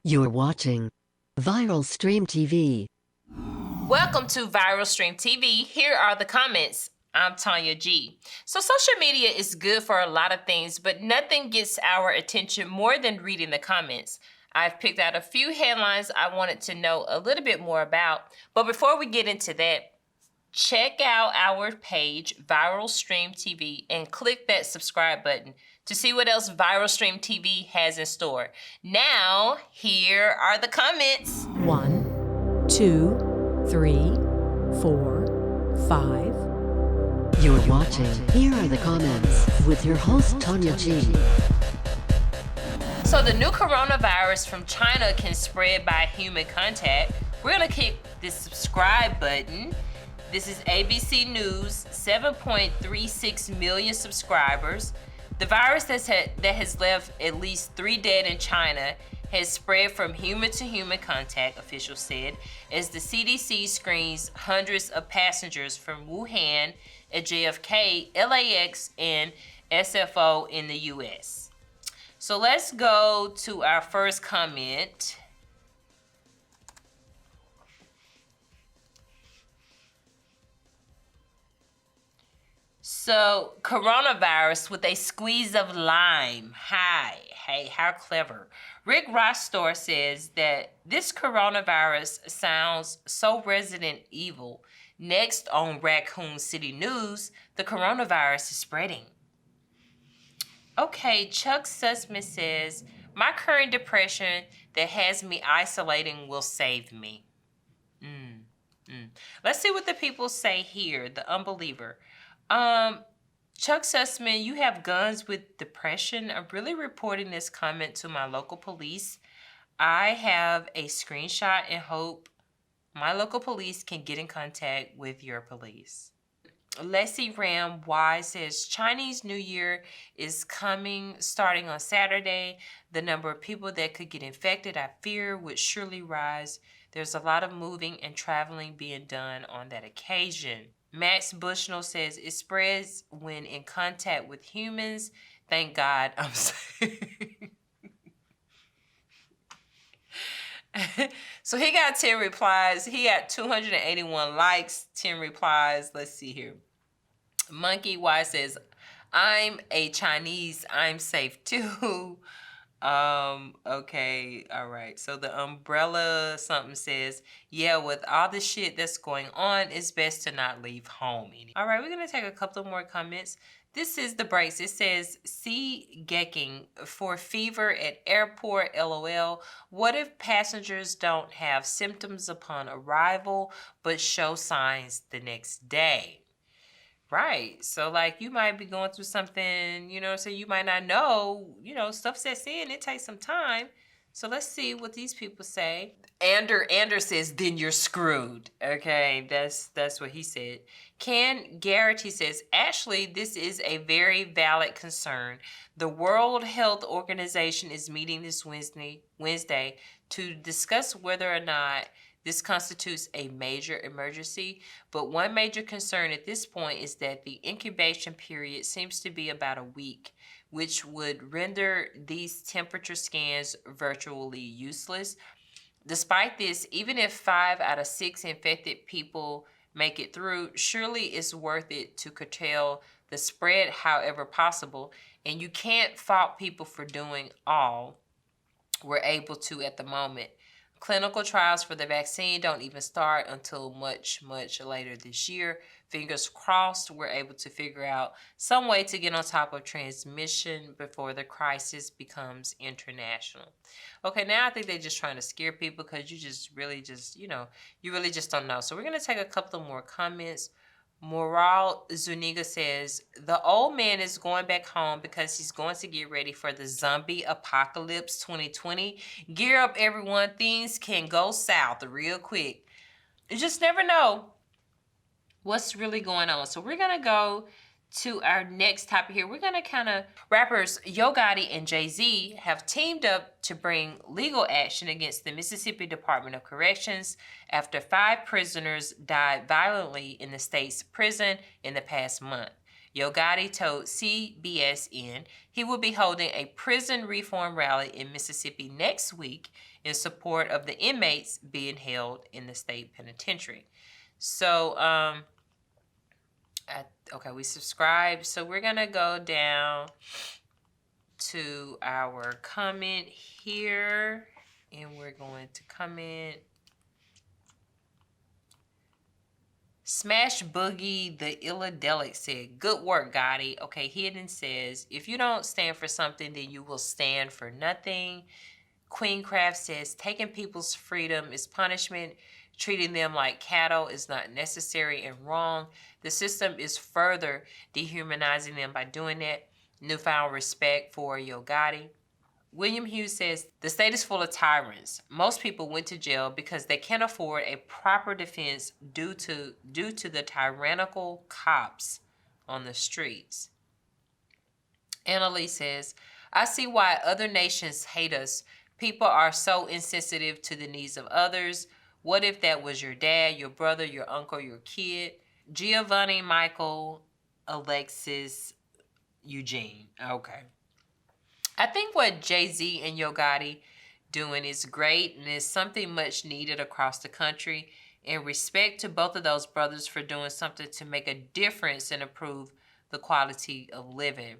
You're watching Viral Stream TV. Welcome to Viral Stream TV. Here are the comments. I'm Tonya G. So social media is good for a lot of things, but nothing gets our attention more than reading the comments. I've picked out a few headlines I wanted to know a little bit more about. But before we get into that, check out our page, Viral Stream TV, and click that subscribe button to see what else Viral Stream TV has in store. Now, here are the comments. 1, 2, 3, 4, 5. You're watching Here Are the Comments with your host, Tonya G. So the new coronavirus from China can spread by human contact. We're gonna click this subscribe button. This is ABC News, 7.36 million subscribers. The virus that has left at least 3 dead in China has spread from human to human contact, officials said, as the CDC screens hundreds of passengers from Wuhan at JFK, LAX, and SFO in the US. So let's go to our first comment. So, coronavirus with a squeeze of lime. Hi, hey, how clever. Rick Rostor says that this coronavirus sounds so Resident Evil. Next on Raccoon City News, the coronavirus is spreading. Okay, Chuck Sussman says, my current depression that has me isolating will save me. Let's see what the people say here, the unbeliever. Chuck Sussman, you have guns with depression. I'm really reporting this comment to my local police. I have a screenshot and hope my local police can get in contact with your police. Leslie Ram Y says, Chinese New Year is coming starting on Saturday. The number of people that could get infected, I fear, would surely rise. There's a lot of moving and traveling being done on that occasion. Max Bushnell says, it spreads when in contact with humans. Thank God I'm safe. So he got 10 replies. He got 281 likes, 10 replies. Let's see here. Monkey Y says, I'm a Chinese. I'm safe too. Okay, all right. So the umbrella something says, yeah, with all the shit that's going on, it's best to not leave home. All right, we're gonna take a couple more comments. This is the breaks. It says, C. Gecking for fever at airport, LOL. What if passengers don't have symptoms upon arrival, but show signs the next day? Right. So, like, you might be going through something, so you might not know, stuff sets in. It takes some time. So let's see what these people say. Ander says, then you're screwed. Okay, that's what he said. Ken Garrity says, actually, this is a very valid concern. The World Health Organization is meeting this Wednesday to discuss whether or not this constitutes a major emergency, but one major concern at this point is that the incubation period seems to be about a week, which would render these temperature scans virtually useless. Despite this, even if 5 out of 6 infected people make it through, surely it's worth it to curtail the spread however possible, and you can't fault people for doing all we're able to at the moment. Clinical trials for the vaccine don't even start until much, much later this year. Fingers crossed we're able to figure out some way to get on top of transmission before the crisis becomes international. Okay, now I think they're just trying to scare people because you really just don't know. So we're going to take a couple of more comments. Moral Zuniga says, the old man is going back home because he's going to get ready for the zombie apocalypse 2020. Gear up, everyone. Things can go south real quick. You just never know what's really going on. So we're going to go to our next topic here. We're going to rappers Yo Gotti and Jay-Z have teamed up to bring legal action against the Mississippi Department of Corrections after 5 prisoners died violently in the state's prison in the past month. Yo Gotti told CBSN he will be holding a prison reform rally in Mississippi next week in support of the inmates being held in the state penitentiary. So, okay, we subscribed. So we're going to go down to our comment here, and we're going to comment. Smash Boogie the Illadelic said, good work, Gotti. Okay, Hidden says, if you don't stand for something, then you will stand for nothing. Queen Craft says, taking people's freedom is punishment. Treating them like cattle is not necessary and wrong. The system is further dehumanizing them by doing that. Newfound respect for Yo Gotti. William Hughes says, the state is full of tyrants. Most people went to jail because they can't afford a proper defense due to the tyrannical cops on the streets. Annalie says, I see why other nations hate us. People are so insensitive to the needs of others. What if that was your dad, your brother, your uncle, your kid? Giovanni, Michael, Alexis, Eugene. Okay. I think what Jay-Z and Yo Gotti doing is great and is something much needed across the country. And respect to both of those brothers for doing something to make a difference and improve the quality of living.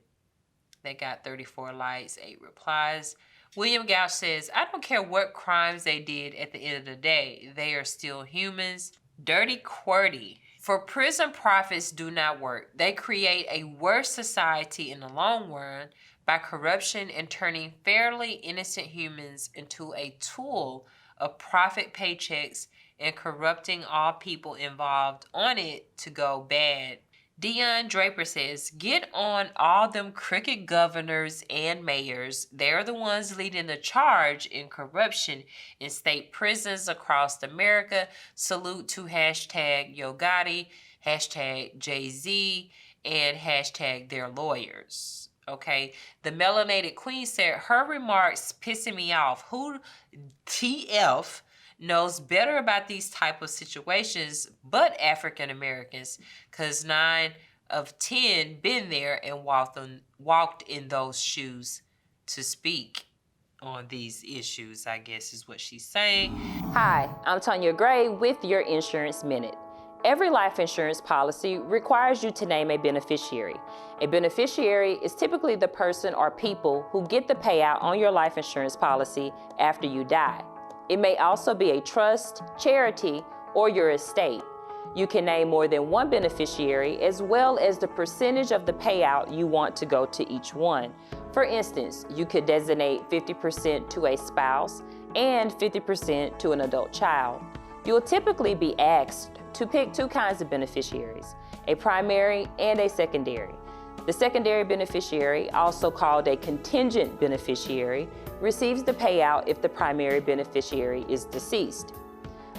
They got 34 likes, 8 replies. William Gouch says, I don't care what crimes they did at the end of the day. They are still humans. Dirty QWERTY. For prison profits do not work. They create a worse society in the long run by corruption and turning fairly innocent humans into a tool of profit paychecks and corrupting all people involved on it to go bad. Dion Draper says, get on all them crooked governors and mayors. They're the ones leading the charge in corruption in state prisons across America. Salute to hashtag Yo Gotti, hashtag Jay-Z, and hashtag their lawyers. Okay, the Melanated Queen said, her remarks pissing me off. Who TF knows better about these type of situations but African Americans, because 9 of 10 been there and walked in those shoes to speak on these issues, I guess is what she's saying. Hi, I'm Tonya Gray with your Insurance Minute. Every life insurance policy requires you to name a beneficiary. A beneficiary is typically the person or people who get the payout on your life insurance policy after you die. It may also be a trust, charity, or your estate. You can name more than one beneficiary as well as the percentage of the payout you want to go to each one. For instance, you could designate 50% to a spouse and 50% to an adult child. You'll typically be asked to pick 2 kinds of beneficiaries, a primary and a secondary. The secondary beneficiary, also called a contingent beneficiary, receives the payout if the primary beneficiary is deceased.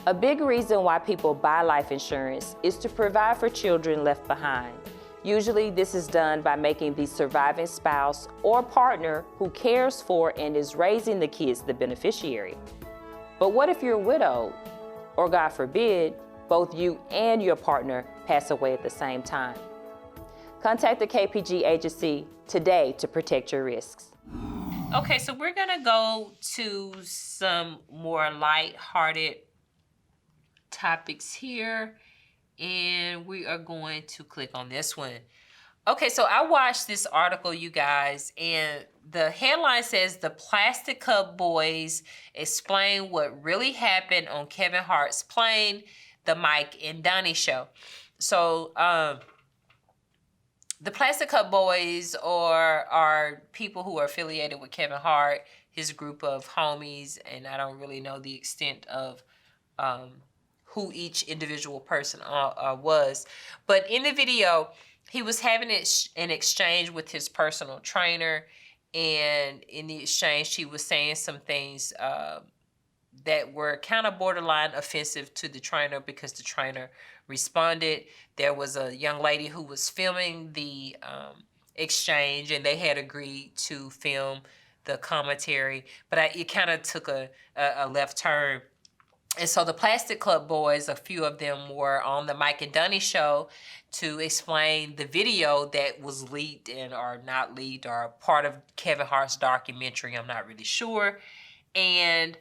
A big reason why people buy life insurance is to provide for children left behind. Usually this is done by making the surviving spouse or partner who cares for and is raising the kids the beneficiary. But what if you're widowed? Or God forbid, both you and your partner pass away at the same time? Contact the KPG agency today to protect your risks. Okay, so we're gonna go to some more light-hearted topics here, and we are going to click on this one. Okay, so I watched this article, you guys, and the headline says, the Plastic Cup Boys explain what really happened on Kevin Hart's plane, the Mike and Donnie show. So, the Plastic Cup Boys are people who are affiliated with Kevin Hart, his group of homies, and I don't really know the extent of who each individual person was. But in the video, he was having an exchange with his personal trainer, and in the exchange, she was saying some things that were kind of borderline offensive to the trainer because the trainer responded. There was a young lady who was filming the exchange, and they had agreed to film the commentary, but it kind of took a left turn. And so the Plastic Club boys, a few of them were on the Mike and Dunny show to explain the video that was leaked or not leaked or part of Kevin Hart's documentary. I'm not really sure. And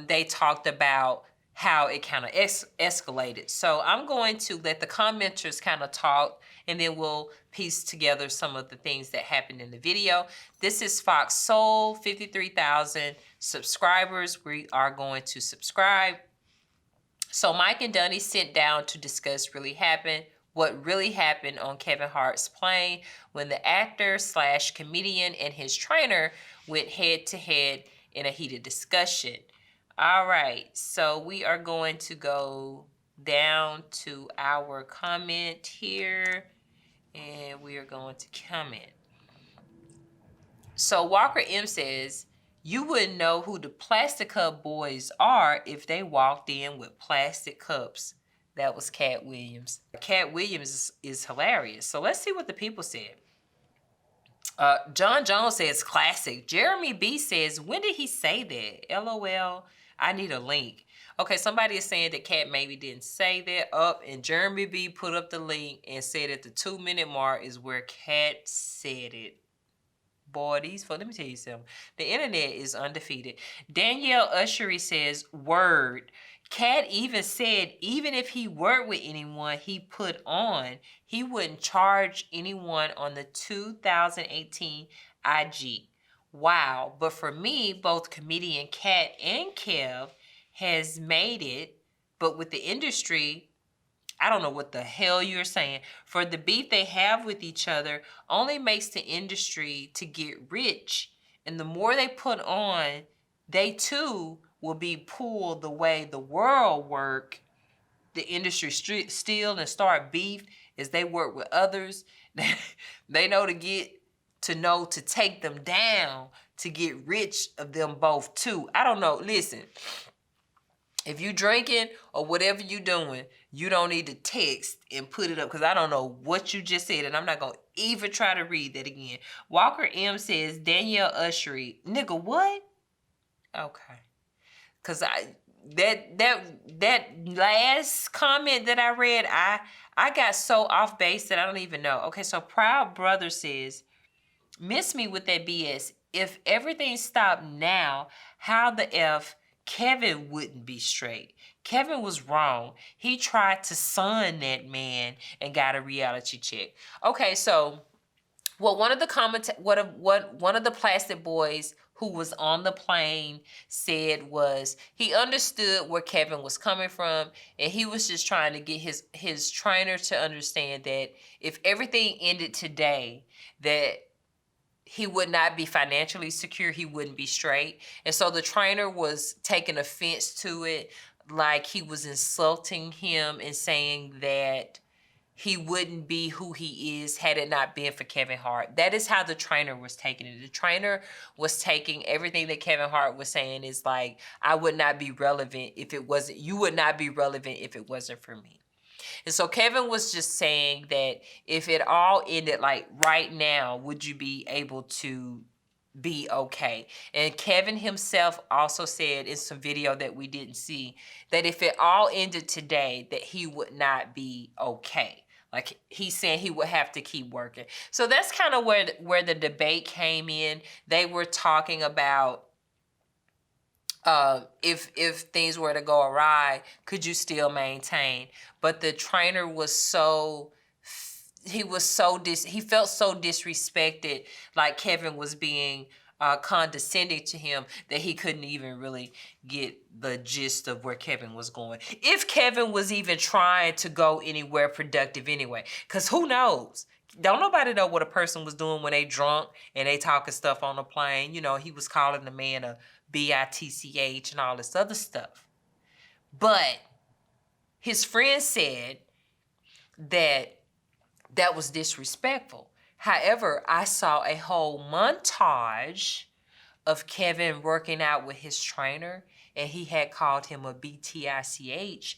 they talked about how it kind of escalated. So I'm going to let the commenters kind of talk, and then we'll piece together some of the things that happened in the video. This is Fox Soul, 53,000 subscribers. We are going to subscribe. So Mike and Dunny sat down to discuss what really happened on Kevin Hart's plane when the actor / comedian and his trainer went head to head in a heated discussion. All right, so we are going to go down to our comment here, and we are going to comment. So Walker M says, you wouldn't know who the Plastic Cup boys are if they walked in with plastic cups. That was Cat Williams. Cat Williams is hilarious. So let's see what the people said. John Jones says, classic. Jeremy B says, when did he say that? LOL, I need a link. Okay, somebody is saying that Cat maybe didn't say that up, and Jeremy B put up the link and said at the 2-minute mark is where Cat said it. Boy, let me tell you something. The internet is undefeated. Danielle Ushery says, word. Cat even said even if he worked with anyone he put on, he wouldn't charge anyone on the 2018 IG. Wow. But for me, both comedian Cat and Kev has made it, but with the industry, I don't know what the hell you're saying. For the beef they have with each other only makes the industry to get rich. And the more they put on, they too will be pulled the way the world work. The industry steal and start beef as they work with others. They know to take them down to get rich of them both too. I don't know. Listen. If you drinking or whatever you doing, you don't need to text and put it up because I don't know what you just said and I'm not going to even try to read that again. Walker M says, Danielle Ushery, nigga, what? Okay. Because that last comment that I read, I got so off base that I don't even know. Okay, so Proud Brother says, miss me with that BS. If everything stopped now, how the F Kevin wouldn't be straight. Kevin was wrong. He tried to son that man and got a reality check. Okay, so what one of the Plastic Boys who was on the plane said was he understood where Kevin was coming from, and he was just trying to get his trainer to understand that if everything ended today, that he would not be financially secure, he wouldn't be straight. And so the trainer was taking offense to it, like he was insulting him and saying that he wouldn't be who he is had it not been for Kevin Hart. That is how the trainer was taking it. The trainer was taking everything that Kevin Hart was saying is like, I would not be relevant if it wasn't, you would not be relevant if it wasn't for me. And so Kevin was just saying that if it all ended like right now, would you be able to be okay? And Kevin himself also said in some video that we didn't see that if it all ended today, that he would not be okay. Like he's saying he would have to keep working. So that's kind of where the debate came in. They were talking about if things were to go awry, could you still maintain? But the trainer was he felt so disrespected, like Kevin was being condescending to him, that he couldn't even really get the gist of where Kevin was going. If Kevin was even trying to go anywhere productive anyway, because who knows? Don't nobody know what a person was doing when they drunk and they talking stuff on the plane. You know, he was calling the man a bitch and all this other stuff. But his friend said that was disrespectful. However, I saw a whole montage of Kevin working out with his trainer, and he had called him a bitch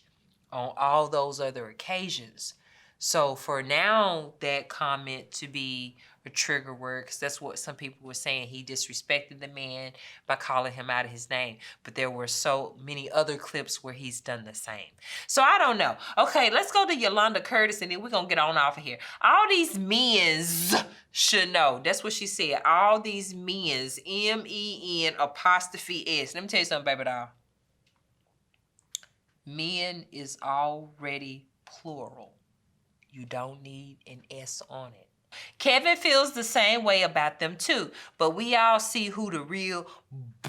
on all those other occasions. So for now, that comment to be a trigger word, because that's what some people were saying. He disrespected the man by calling him out of his name. But there were so many other clips where he's done the same. So I don't know. Okay, let's go to Yolanda Curtis, and then we're going to get on off of here. All these men's should know. That's what she said. All these men's, M-E-N apostrophe S. Let me tell you something, baby doll. Men is already plural. You don't need an S on it. Kevin feels the same way about them too, but we all see who the real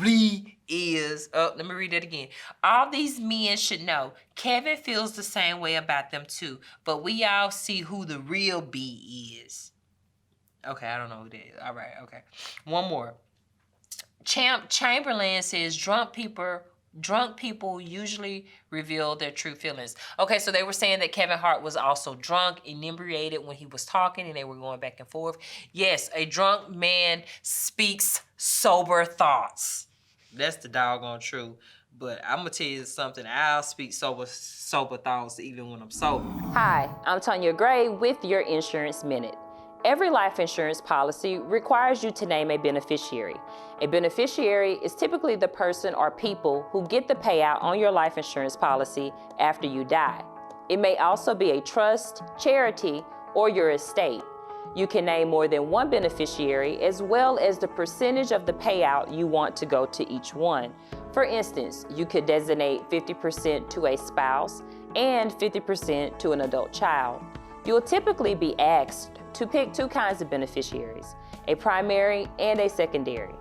B is. Oh, let me read that again. All these men should know Kevin feels the same way about them too, but we all see who the real B is. Okay, I don't know who that is. All right, okay. One more. Champ Chamberlain says drunk people usually reveal their true feelings. Okay, so they were saying that Kevin Hart was also drunk, inebriated when he was talking, and they were going back and forth. Yes, a drunk man speaks sober thoughts. That's the doggone truth. But I'm gonna tell you something. I'll speak sober thoughts even when I'm sober. Hi, I'm Tonya Gray with your Insurance Minute. Every life insurance policy requires you to name a beneficiary. A beneficiary is typically the person or people who get the payout on your life insurance policy after you die. It may also be a trust, charity, or your estate. You can name more than one beneficiary as well as the percentage of the payout you want to go to each one. For instance, you could designate 50% to a spouse and 50% to an adult child. You will typically be asked to pick two kinds of beneficiaries, a primary and a secondary.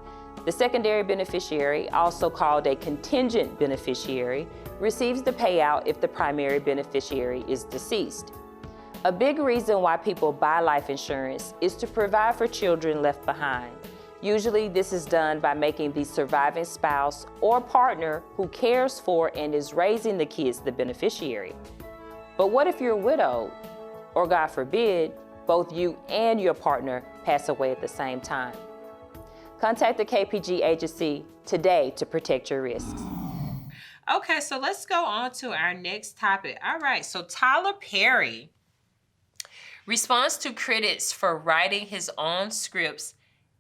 The secondary beneficiary, also called a contingent beneficiary, receives the payout if the primary beneficiary is deceased. A big reason why people buy life insurance is to provide for children left behind. Usually this is done by making the surviving spouse or partner who cares for and is raising the kids the beneficiary. But what if you're widowed? Or God forbid, both you and your partner pass away at the same time? Contact the KPG agency today to protect your risks. Okay, so let's go on to our next topic. All right, so Tyler Perry responds to critics for writing his own scripts,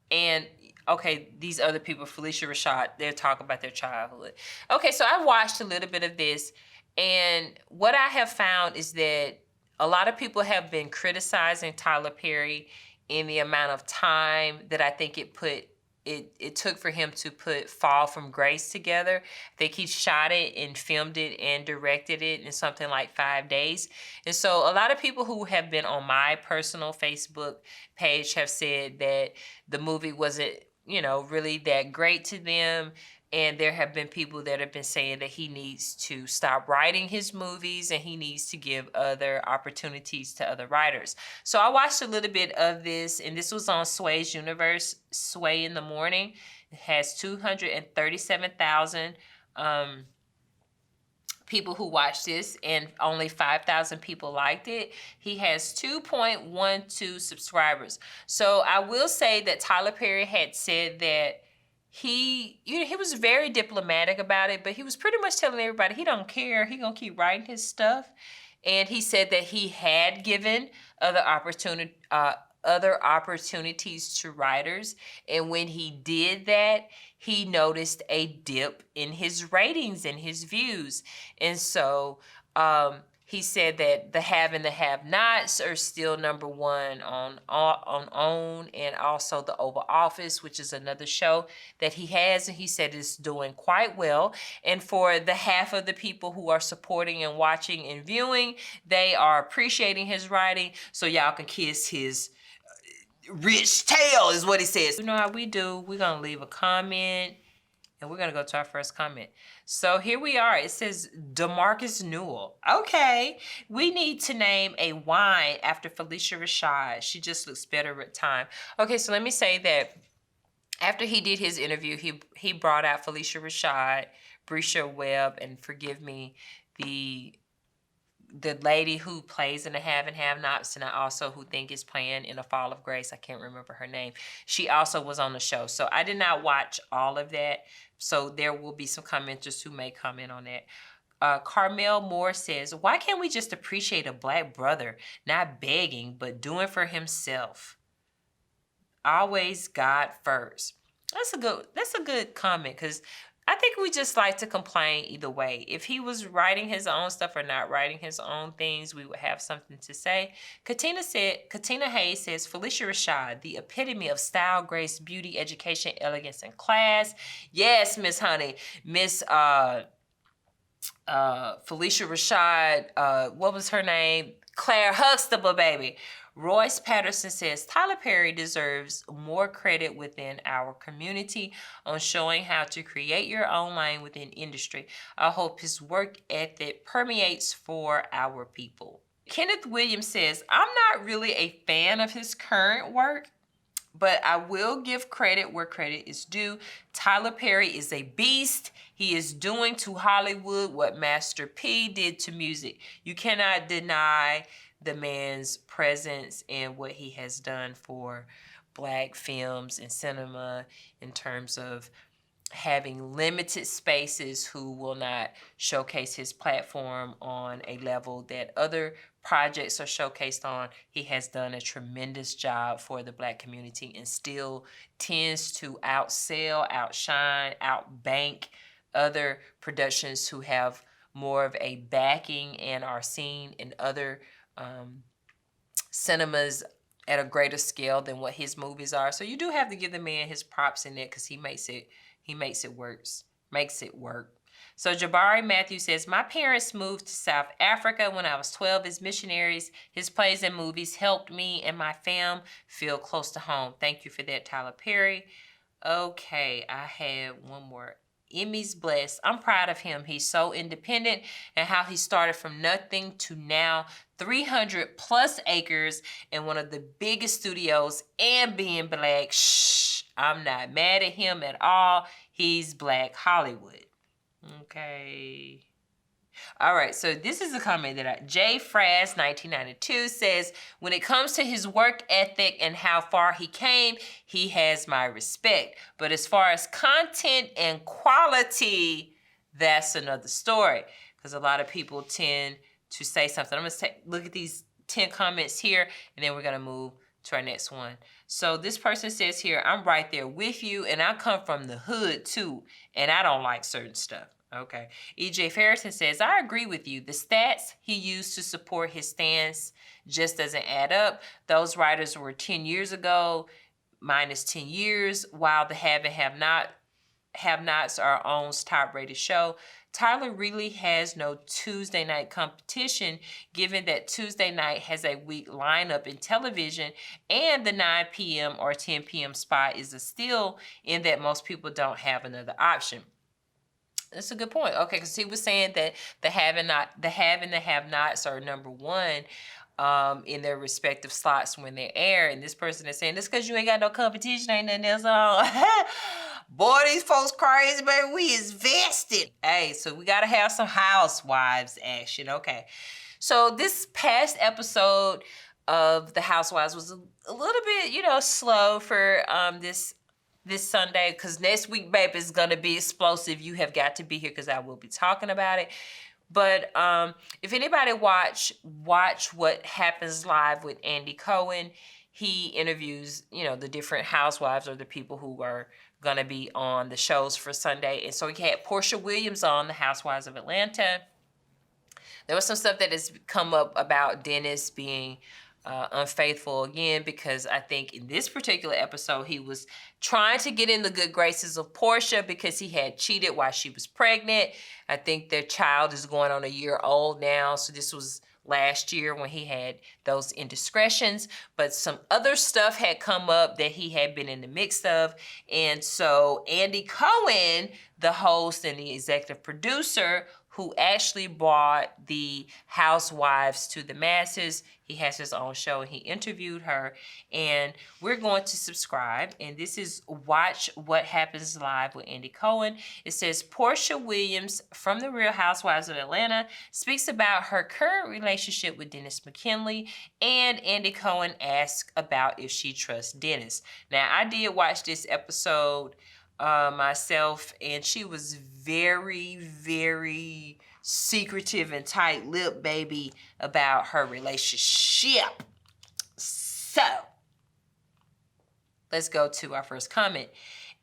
and okay, these other people, Felicia Rashad, they're talking about their childhood. Okay, so I watched a little bit of this, and what I have found is that a lot of people have been criticizing Tyler Perry in the amount of time that I think it took for him to put Fall from Grace together. I think he shot it and filmed it and directed it in something like 5 days. And so a lot of people who have been on my personal Facebook page have said that the movie wasn't, really that great to them. And there have been people that have been saying that he needs to stop writing his movies and he needs to give other opportunities to other writers. So I watched a little bit of this, and this was on Sway's Universe, Sway in the Morning. It has 237,000 people who watched this, and only 5,000 people liked it. He has 2.12 subscribers. So I will say that Tyler Perry had said that he was very diplomatic about it, but he was pretty much telling everybody he don't care. He gonna keep writing his stuff. And he said that he had given other opportunities to writers. And when he did that, he noticed a dip in his ratings and his views. And so he said that the have and the have-nots are still #1 on OWN, and also the Oval Office, which is another show that he has, and he said it's doing quite well. And for the half of the people who are supporting and watching and viewing, they are appreciating his writing, so y'all can kiss his rich tail, is what he says. You know how we do. We're going to leave a comment, and we're going to go to our first comment. So here we are. It says DeMarcus Newell. Okay, we need to name a wine after Felicia Rashad. She just looks better with time. Okay, so let me say that after he did his interview, he brought out Felicia Rashad, Brisha Webb, and forgive me, the lady who plays in the Have and Have-Nots, and I also who think is playing in A Fall of Grace. I can't remember her name. She also was on the show. So I did not watch all of that. So there will be some commenters who may comment on that. Carmel Moore says, why can't we just appreciate a black brother, not begging, but doing for himself? Always God first. That's a good comment, because I think we just like to complain either way. If he was writing his own stuff or not writing his own things, we would have something to say. Katina Hayes says, Felicia Rashad, the epitome of style, grace, beauty, education, elegance, and class. Yes, Miss Honey. Miss Felicia Rashad, what was her name? Claire Huxtable, baby. Royce Patterson says, Tyler Perry deserves more credit within our community on showing how to create your own lane within industry. I hope his work ethic permeates for our people. Kenneth Williams says, I'm not really a fan of his current work, but I will give credit where credit is due. Tyler Perry is a beast. He is doing to Hollywood what Master P did to music. You cannot deny the man's presence and what he has done for Black films and cinema in terms of having limited spaces who will not showcase his platform on a level that other projects are showcased on. He has done a tremendous job for the Black community and still tends to outsell, outshine, outbank other productions who have more of a backing and are seen in other cinemas at a greater scale than what his movies are. So you do have to give the man his props in it, because he makes it work. So Jabari Matthew says, my parents moved to South Africa when I was 12 as missionaries. His plays and movies helped me and my fam feel close to home. Thank you for that, Tyler Perry. Okay, I had one more. Emmy's blessed. I'm proud of him. He's so independent, and how he started from nothing to now 300 plus acres in one of the biggest studios and being Black. Shh, I'm not mad at him at all. He's Black Hollywood. Okay. All right, so this is a comment that J. Fraz 1992 says, when it comes to his work ethic and how far he came, he has my respect. But as far as content and quality, that's another story. Because a lot of people tend to say something. I'm going to look at these 10 comments here, and then we're going to move to our next one. So this person says here, I'm right there with you, and I come from the hood too, and I don't like certain stuff. Okay. E.J. Ferguson says, I agree with you. The stats he used to support his stance just doesn't add up. Those writers were 10 years ago, minus 10 years, while the have and have-nots are OWN's top-rated show. Tyler really has no Tuesday night competition, given that Tuesday night has a weak lineup in television, and the 9 p.m. or 10 p.m. spot is a steal in that most people don't have another option. That's a good point. Okay, because he was saying that the have and the have-nots are number one in their respective slots when they air. And this person is saying, that's because you ain't got no competition, ain't nothing else on. Boy, these folks crazy, baby. We is vested. Hey, so we got to have some housewives action. Okay. So this past episode of The Housewives was a little bit, slow for this Sunday, because next week, babe, is going to be explosive. You have got to be here because I will be talking about it. But if anybody watch What Happens Live with Andy Cohen, he interviews, the different housewives or the people who are going to be on the shows for Sunday. And so he had Porsha Williams on, the Housewives of Atlanta. There was some stuff that has come up about Dennis being unfaithful again, because I think in this particular episode, he was trying to get in the good graces of Porsha because he had cheated while she was pregnant. I think their child is going on a year old now. So this was last year when he had those indiscretions, but some other stuff had come up that he had been in the mix of. And so Andy Cohen, the host and the executive producer, who actually brought the housewives to the masses, he has his own show, and he interviewed her. And we're going to subscribe. And this is Watch What Happens Live with Andy Cohen. It says, Porsha Williams from The Real Housewives of Atlanta speaks about her current relationship with Dennis McKinley. And Andy Cohen asks about if she trusts Dennis. Now, I did watch this episode myself, and she was very, very secretive and tight-lipped, baby, about her relationship. So, let's go to our first comment.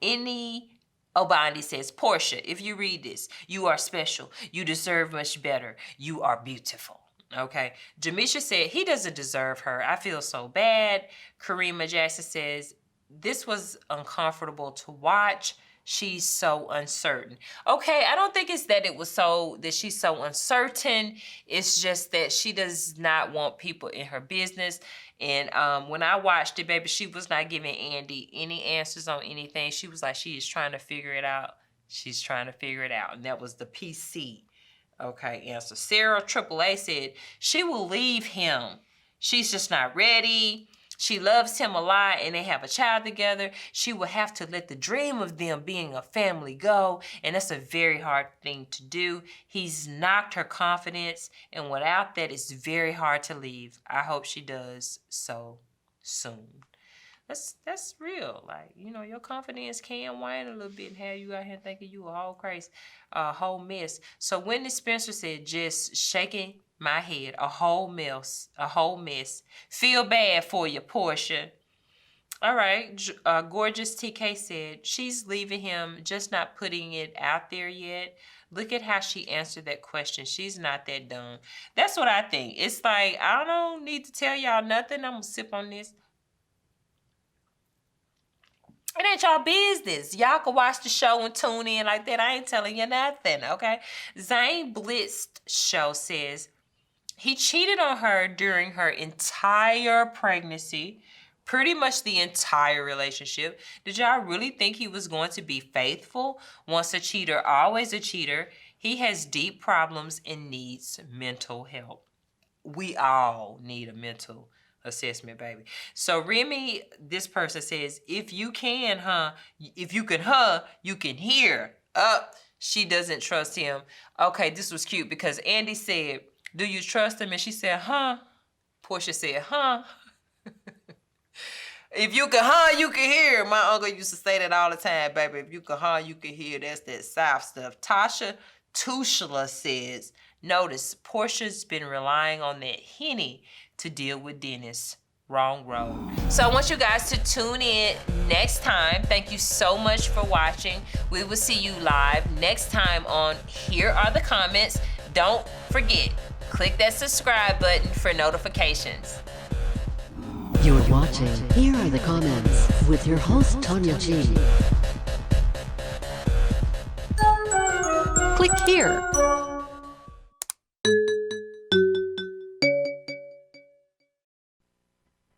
Obandi says, Porsha, if you read this, you are special. You deserve much better. You are beautiful. Okay. Jamisha said, he doesn't deserve her. I feel so bad. Karima Jackson says, this was uncomfortable to watch. She's so uncertain. Okay, I don't think it's that she's so uncertain. It's just that she does not want people in her business. And when I watched it, baby, she was not giving Andy any answers on anything. She was like, she is trying to figure it out. She's trying to figure it out. And that was the PC. Okay, answer. Sarah AAA said, she will leave him. She's just not ready. She loves him a lot and they have a child together. She will have to let the dream of them being a family go. And that's a very hard thing to do. He's knocked her confidence. And without that, it's very hard to leave. I hope she does so soon. That's real. Like, you know, your confidence can wane a little bit and have you out here thinking you a whole crazy, whole mess. So Wendy Spencer said, just shaking my head, a whole mess. Feel bad for you, Porsha. All right, Gorgeous TK said, she's leaving him, just not putting it out there yet. Look at how she answered that question. She's not that dumb. That's what I think. It's like, I don't need to tell y'all nothing. I'm going to sip on this. It ain't y'all business. Y'all can watch the show and tune in like that. I ain't telling you nothing, okay? Zane Blitzed Show says, he cheated on her during her entire pregnancy, pretty much the entire relationship. Did y'all really think he was going to be faithful? Once a cheater, always a cheater. He has deep problems and needs mental help. We all need a mental assessment, baby. So Remy, this person says, if you can, you can hear. She doesn't trust him. Okay, this was cute because Andy said, do you trust him? And she said, huh? Porsha said, huh? If you can, you can hear. My uncle used to say that all the time, baby. If you can, you can hear. That's that South stuff. Tasha Tushla says, notice Porsha's been relying on that Henny to deal with Dennis. Wrong road. So I want you guys to tune in next time. Thank you so much for watching. We will see you live next time on Here Are the Comments. Don't forget, click that subscribe button for notifications. You're watching Here Are the Comments with your host, Tonya G. Click here.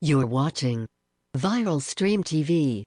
You're watching Viral Stream TV.